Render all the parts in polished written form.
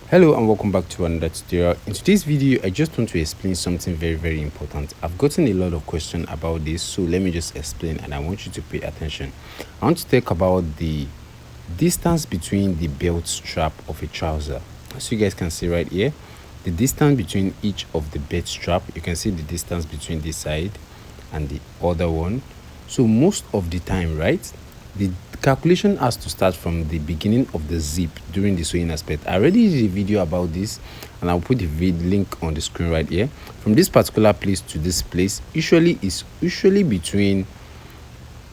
Hello and welcome back to another tutorial. In today's video I just want to explain something very important. I've gotten a lot of questions about this, so let me just explain and I want you to pay attention. I want to talk about the distance between the belt strap of a trouser. As you guys can see right here, the distance between each of the belt strap, you can see the distance between this side and the other one. So most of the time, right, the calculation has to start from the beginning of the zip during the sewing aspect. I already did a video about this and I'll put the link on the screen right here. From this particular place to this place is usually between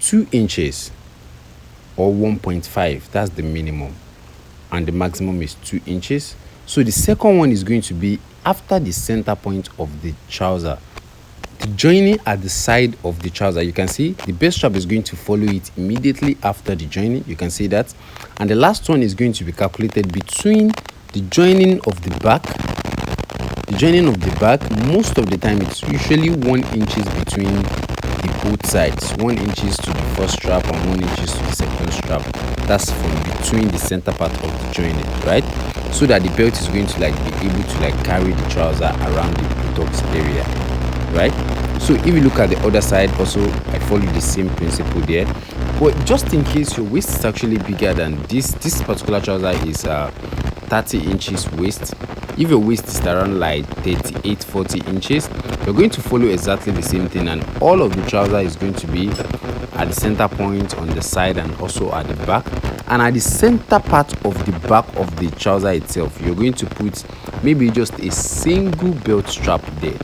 2 inches or 1.5. That's the minimum, and the maximum is 2 inches. So the second one is going to be after the center point of the trouser, the joining at the side of the trouser. You can see the belt strap is going to follow it immediately after the joining. You can see that. And the last one is going to be calculated between the joining of the back. The joining of the back, most of the time it's usually 1 inches between the both sides. 1 inches to the first strap and 1 inches to the second strap. That's from between the center part of the joining, right? So that the belt is going to be able to carry the trouser around the buttocks area, right? So if you look at the other side also, I follow the same principle there. But just in case your waist is actually bigger than this particular trouser is 30 inches waist. If your waist is around 38-40 inches, you're going to follow exactly the same thing, and all of the trouser is going to be at the center point, on the side, and also at the back. And at the center part of the back of the trouser itself, you're going to put maybe just a single belt strap there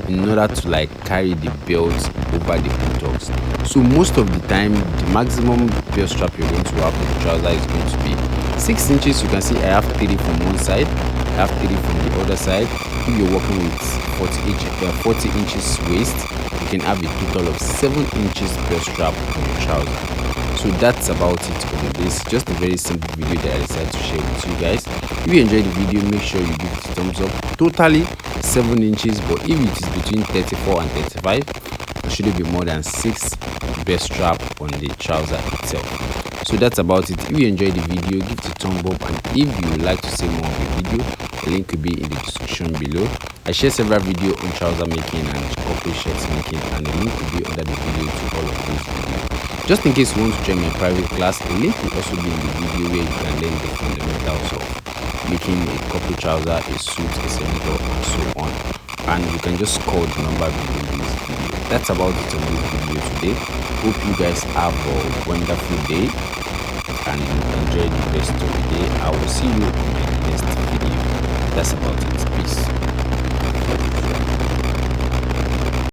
in order to carry the belt over the buttocks. So most of the time the maximum belt strap you're going to have for the trouser is going to be 6 inches. You can see I have 3 from one side, I have 3 from the other side. If you're working with 40 inches waist, you can have a total of 7 inches belt strap on your trouser. So that's about it for this. Just a very simple video that I decided to share with you guys. If you enjoyed the video, make sure you give it a thumbs up. Totally 7 inches, but if it is between 34 and 35, there shouldn't be more than 6 belt strap on the trouser itself. So that's about it. If you enjoyed the video, give it a thumb up, and if you would like to see more of the video, the link will be in the description below. I share several videos on trouser making and corporate shirts making, and the link will be under the video to all of those videos. Just in case you want to join my private class, the link will also be in the video where you can learn the fundamentals of making a corporate trouser, a suit, a senator, and so on. And you can just call the number below this video. That's about it on this video today. Hope you guys have a wonderful day and enjoy the rest of the day. I will see you in my next video. That's about it.